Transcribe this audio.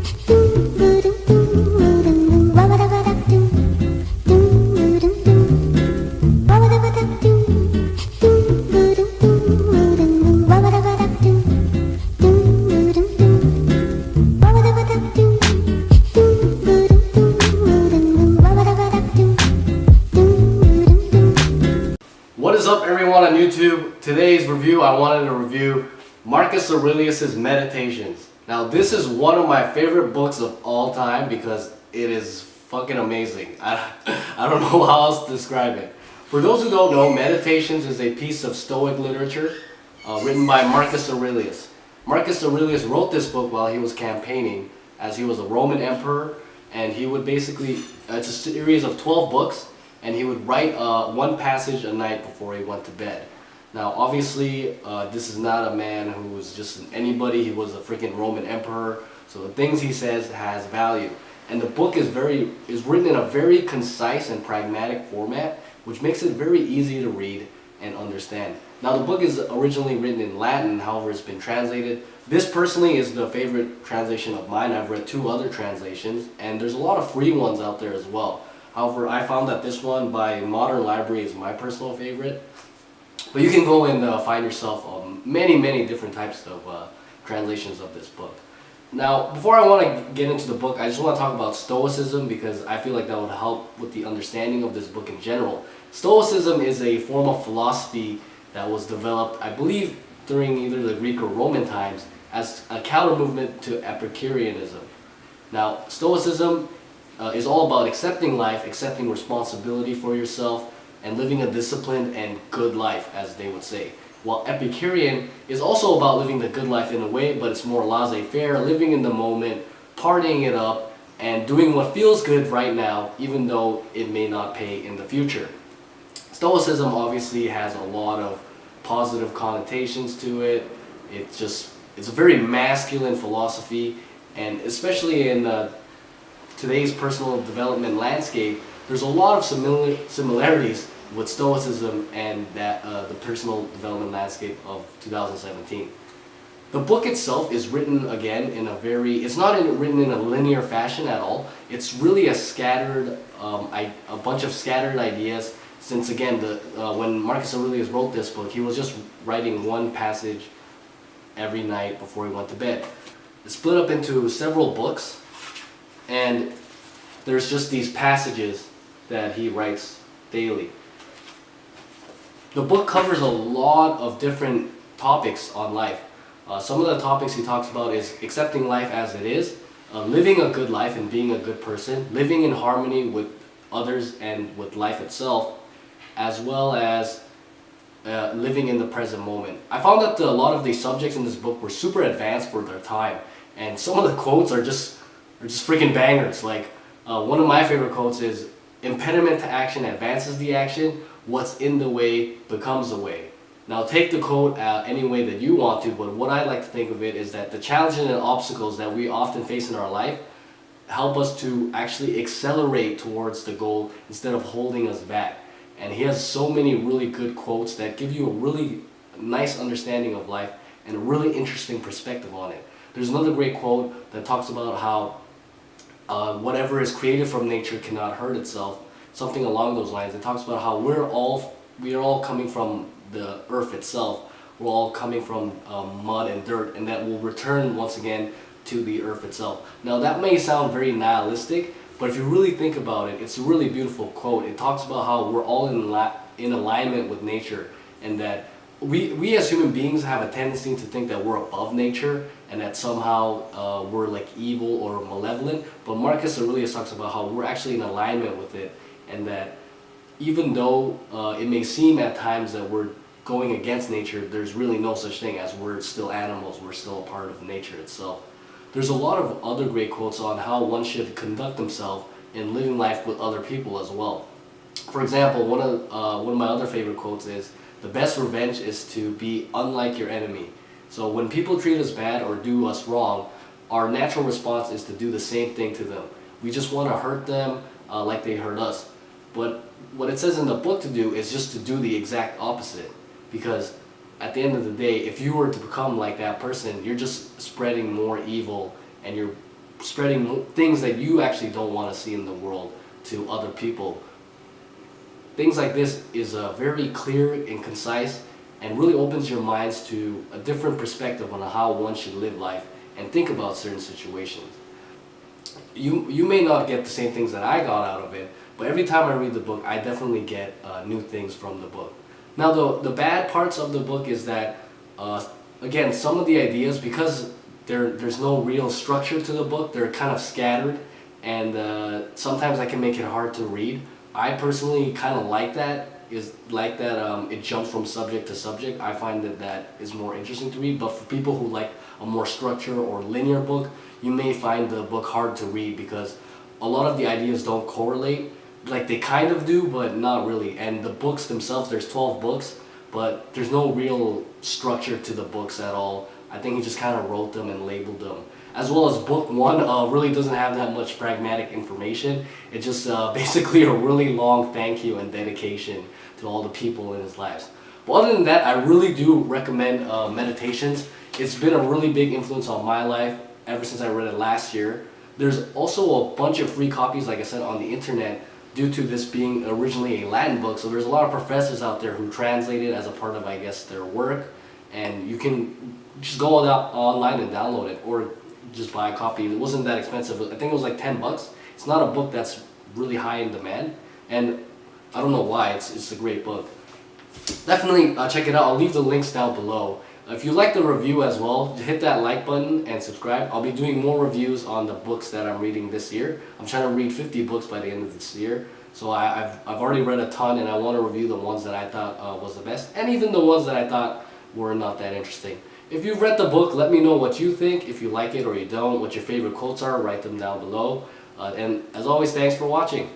What is up, everyone on YouTube? Today's review, I wanted to review Marcus Aurelius' Meditations. Now, this is one of my favorite books of all time because it is fucking amazing. I don't know how else to describe it. For those who don't know, Meditations is a piece of stoic literature written by Marcus Aurelius. Marcus Aurelius wrote this book while he was campaigning, as he was a Roman emperor, and he would basically, it's a series of 12 books, and he would write one passage a night before he went to bed. Now, obviously, this is not a man who was just anybody. He was a freaking Roman emperor, so the things he says has value. And the book is written in a very concise and pragmatic format, which makes it very easy to read and understand. Now, the book is originally written in Latin, however, it's been translated. This personally is the favorite translation of mine. I've read 2 other translations, and there's a lot of free ones out there as well. However, I found that this one by Modern Library is my personal favorite. But you can go and find yourself many different types of translations of this book. Now, before I want to get into the book, I just want to talk about Stoicism because I feel like that would help with the understanding of this book in general. Stoicism is a form of philosophy that was developed, I believe, during either the Greek or Roman times as a counter movement to Epicureanism. Now, Stoicism is all about accepting life, accepting responsibility for yourself, and living a disciplined and good life, as they would say. While Epicurean is also about living the good life in a way, but it's more laissez-faire, living in the moment, partying it up, and doing what feels good right now, even though it may not pay in the future. Stoicism obviously has a lot of positive connotations to it. It's a very masculine philosophy, and especially in today's personal development landscape, there's a lot of similarities with Stoicism and the personal development landscape of 2017. The book itself is written again in it's not written in a linear fashion at all. It's really a scattered, a bunch of scattered ideas. Since again, when Marcus Aurelius wrote this book, he was just writing one passage every night before he went to bed. It's split up into several books, and there's just these passages that he writes daily. The book covers a lot of different topics on life. Some of the topics he talks about is accepting life as it is, living a good life and being a good person, living in harmony with others and with life itself, as well as living in the present moment. I found that a lot of the subjects in this book were super advanced for their time, and some of the quotes are just freaking bangers. Like one of my favorite quotes is, "Impediment to action advances the action. What's in the way becomes the way." Now, take the quote any way that you want to, but what I like to think of it is that the challenges and obstacles that we often face in our life help us to actually accelerate towards the goal instead of holding us back. And he has so many really good quotes that give you a really nice understanding of life and a really interesting perspective on it. There's another great quote that talks about how whatever is created from nature cannot hurt itself, something along those lines. It talks about how we are all coming from the earth itself. We're all coming from mud and dirt, and that will return once again to the earth itself. Now, that may sound very nihilistic, but if you really think about it, it's a really beautiful quote. It talks about how we're all in alignment with nature, and that we as human beings have a tendency to think that we're above nature and that somehow we're like evil or malevolent. But Marcus Aurelius talks about how we're actually in alignment with it, and that even though it may seem at times that we're going against nature, there's really no such thing, as we're still animals, we're still a part of nature itself. There's a lot of other great quotes on how one should conduct himself in living life with other people as well. For example, one of my other favorite quotes is, "The best revenge is to be unlike your enemy." So when people treat us bad or do us wrong, our natural response is to do the same thing to them. We just want to hurt them like they hurt us. But what it says in the book to do is just to do the exact opposite. Because at the end of the day, if you were to become like that person, you're just spreading more evil, and you're spreading things that you actually don't want to see in the world to other people. Things like this is very clear and concise and really opens your minds to a different perspective on how one should live life and think about certain situations. You may not get the same things that I got out of it, but every time I read the book, I definitely get new things from the book. Now, the bad parts of the book is that, again, some of the ideas, because there's no real structure to the book, they're kind of scattered, and sometimes I can make it hard to read. I personally kind of like that. It jumps from subject to subject. I find that is more interesting to read. But for people who like a more structured or linear book, you may find the book hard to read because a lot of the ideas don't correlate. Like they kind of do, but not really. And the books themselves, there's 12 books, but there's no real structure to the books at all. I think he just kind of wrote them and labeled them. As well as book one really doesn't have that much pragmatic information. It's just basically a really long thank you and dedication to all the people in his lives. But other than that, I really do recommend Meditations. It's been a really big influence on my life ever since I read it last year. There's also a bunch of free copies, like I said, on the internet due to this being originally a Latin book. So there's a lot of professors out there who translate it as a part of, I guess, their work. And you can just go online and download it, or just buy a copy. It wasn't that expensive. I think it was like 10 bucks. It's not a book that's really high in demand, and I don't know why. It's a great book. Definitely check it out. I'll leave the links down below. If you like the review as well, hit that like button and subscribe. I'll be doing more reviews on the books that I'm reading this year. I'm trying to read 50 books by the end of this year. So I've already read a ton, and I want to review the ones that I thought was the best, and even the ones that I thought were not that interesting. If you've read the book, let me know what you think, if you like it or you don't, what your favorite quotes are, write them down below. And as always, thanks for watching.